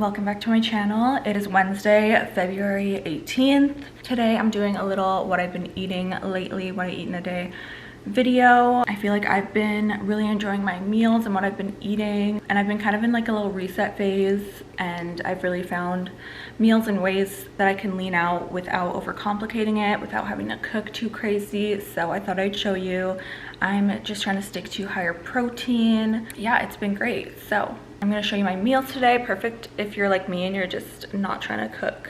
welcome back to my channel. It is Wednesday, February 18th. Today I'm doing a little what I've been eating lately, what I eat in a day video. I feel like I've been really enjoying my meals and what I've been eating, and I've been kind of in like a little reset phase, and I've really found meals and ways that I can lean out without overcomplicating it, without having to cook too crazy. So I thought I'd show you. I'm just trying to stick to higher protein. Yeah, it's been great. So I'm gonna show you my meals today. Perfect if you're like me and you're just not trying to cook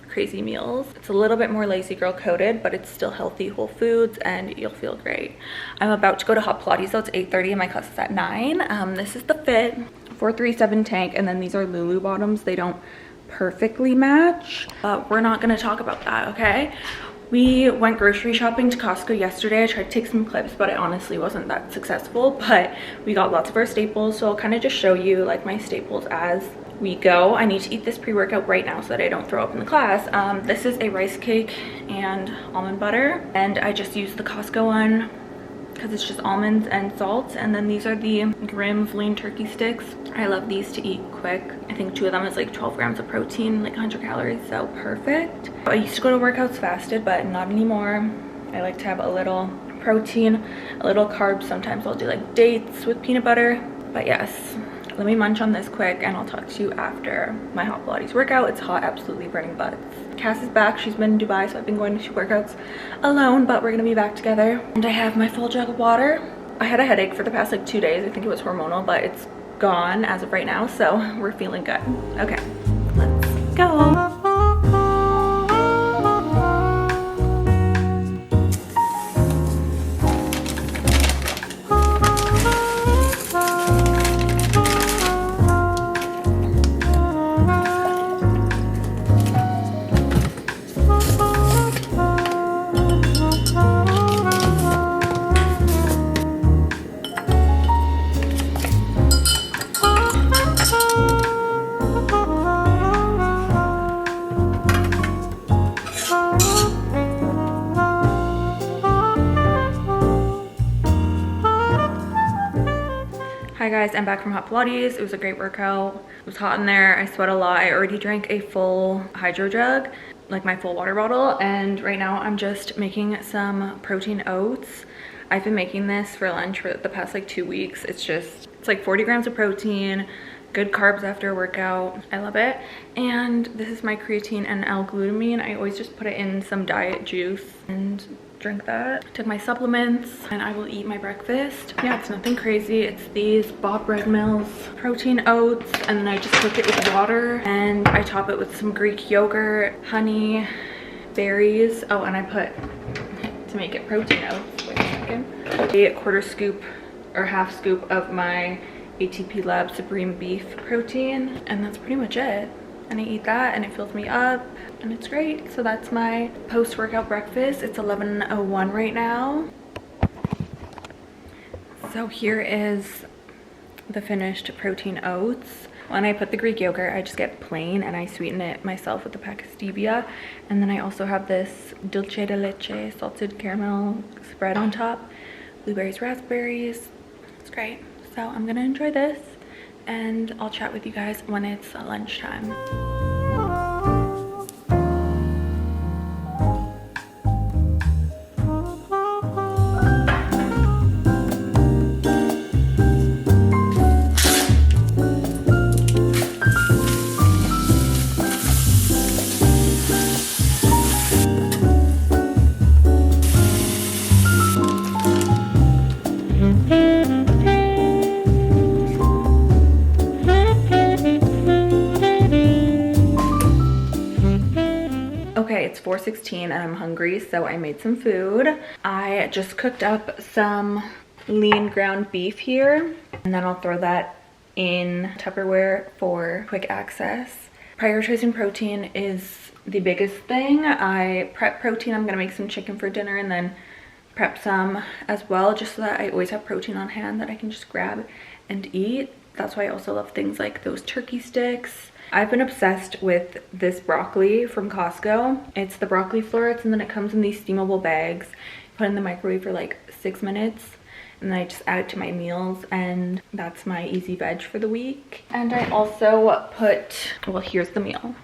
crazy meals. It's a little bit more lazy girl coded, but it's still healthy whole foods and you'll feel great. I'm about to go to hot Pilates, so it's 8:30 and my class is at 9. This is the Fit 437 tank, and then these are Lulu bottoms. They don't perfectly match, but we're not gonna talk about that, okay? We went grocery shopping to Costco yesterday. I tried to take some clips, but it honestly wasn't that successful, but we got lots of our staples, so I'll kind of just show you like my staples as we go. I need to eat this pre-workout right now so that I don't throw up in the class. This is a rice cake and almond butter, and I just used the Costco one because it's just almonds and salt. And then these are the Grimm's lean turkey sticks. I love these to eat quick. I think 2 of them is like 12 grams of protein, like 100 calories, so perfect. I used to go to workouts fasted, but not anymore. I like to have a little protein, a little carbs. Sometimes I'll do like dates with peanut butter, but yes. Let me munch on this quick and I'll talk to you after my hot Pilates workout. It's hot, absolutely burning butts. Cass is back. She's been in Dubai, so I've been going to workouts alone, but we're gonna be back together. And I have my full jug of water. I had a headache for the past like 2 days. I think it was hormonal, but it's gone as of right now, so we're feeling good. Okay, let's go. Hi guys, I'm back from hot Pilates. It was a great workout. It was hot in there. I sweat a lot. I already drank a full hydro jug, like my full water bottle, and right now I'm just making some protein oats. I've been making this for lunch for the past like 2 weeks. It's like 40 grams of protein, good carbs after a workout. I love it. And this is my creatine and L-glutamine. I always just put it in some diet juice and drink that. Took my supplements and I will eat my breakfast. Yeah, it's nothing crazy. It's these Bob Bread Mills protein oats, and then I just cook it with water and I top it with some Greek yogurt, honey, berries. Oh, and I put, to make it protein oats, wait a second, a 1/4 scoop or 1/2 scoop of my ATP Lab Supreme Beef protein, and that's pretty much it. And I eat that and it fills me up and it's great. So that's my post-workout breakfast. It's 11:01 right now. So here is the finished protein oats. When I put the Greek yogurt, I just get plain and I sweeten it myself with a pack of stevia. And then I also have this dulce de leche salted caramel spread on top, blueberries, raspberries. It's great. So I'm gonna enjoy this and I'll chat with you guys when it's lunchtime. Okay, it's 4:16 and I'm hungry, so I made some food. I just cooked up some lean ground beef here, and then I'll throw that in Tupperware for quick access. Prioritizing protein is the biggest thing. I prep protein. I'm gonna make some chicken for dinner and then prep some as well, just so that I always have protein on hand that I can just grab and eat. That's why I also love things like those turkey sticks. I've been obsessed with this broccoli from Costco. It's the broccoli florets, and then it comes in these steamable bags. Put it in the microwave for like 6 minutes and then I just add it to my meals, and that's my easy veg for the week. And I also put, well, here's the meal.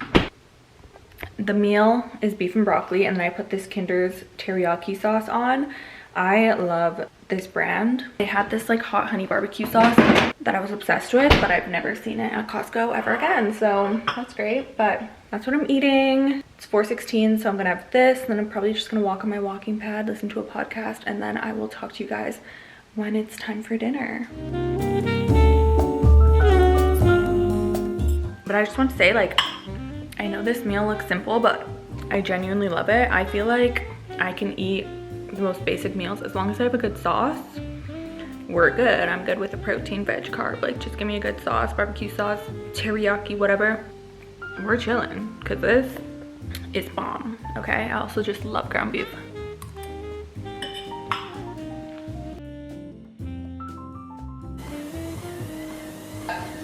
The meal is beef and broccoli, and then I put this Kinder's teriyaki sauce on. I love this brand. They had this like hot honey barbecue sauce that I was obsessed with, but I've never seen it at Costco ever again, so that's great. But that's what I'm eating. It's 4:16, so I'm gonna have this, and then I'm probably just gonna walk on my walking pad, listen to a podcast, and then I will talk to you guys when it's time for dinner. But I just want to say, like, I know this meal looks simple, but I genuinely love it. I feel like I can eat the most basic meals as long as I have a good sauce. We're good. I'm good with a protein, veg, carb. Like, just give me a good sauce, barbecue sauce, teriyaki, whatever. We're chilling, because this is bomb. Okay, I also just love ground beef.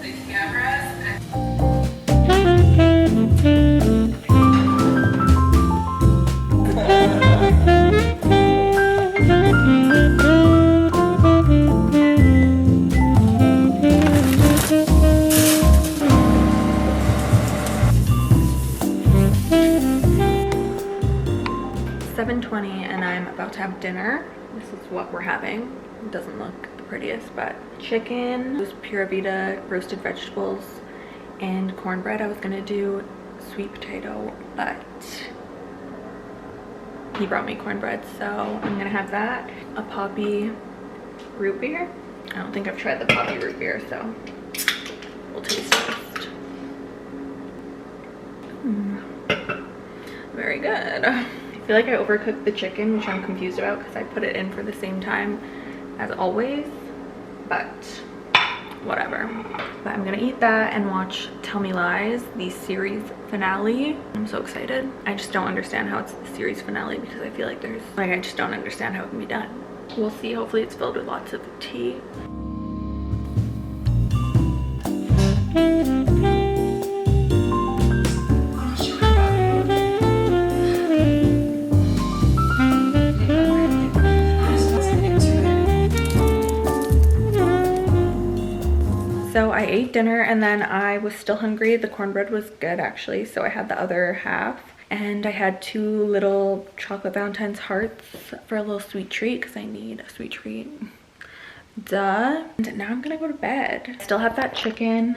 The cameras. 7:20 and I'm about to have dinner. This is what we're having. It doesn't look the prettiest, but chicken, this Pura Vida roasted vegetables, and cornbread. I was gonna do sweet potato, but he brought me cornbread, so I'm gonna have that. A poppy root beer. I don't think I've tried the poppy root beer, so we'll taste test. Very good. I feel like I overcooked the chicken, which I'm confused about because I put it in for the same time as always, but whatever. But I'm gonna eat that and watch Tell Me Lies, the series finale. I'm so excited. I just don't understand how it's the series finale because I feel like I just don't understand how it can be done. We'll see. Hopefully it's filled with lots of tea. So I ate dinner and then I was still hungry. The cornbread was good actually, so I had the other half. And I had 2 little chocolate Valentine's hearts for a little sweet treat because I need a sweet treat. Duh. And now I'm gonna go to bed. I still have that chicken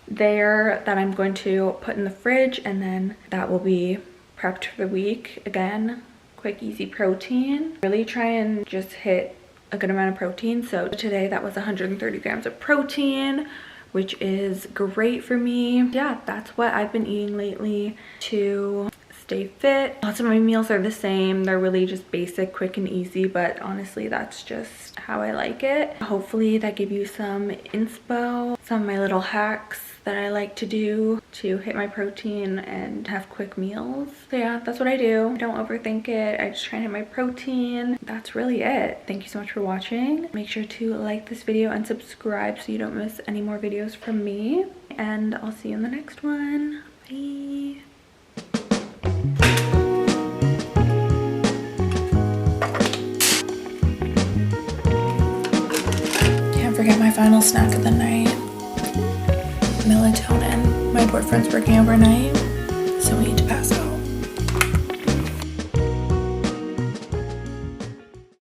there that I'm going to put in the fridge, and then that will be prepped for the week. Again, quick, easy protein. Really try and just hit a good amount of protein. So today that was 130 grams of protein, which is great for me. Yeah, that's what I've been eating lately to stay fit. Lots of my meals are the same. They're really just basic, quick and easy, but honestly that's just how I like it. Hopefully that gave you some inspo, some of my little hacks that I like to do to hit my protein and have quick meals. So yeah, that's what I do. I don't overthink it. I just try and hit my protein. That's really it. Thank you so much for watching. Make sure to like this video and subscribe so you don't miss any more videos from me. And I'll see you in the next one. Bye. Can't forget my final snack of the night. Melatonin. My boyfriend's working overnight.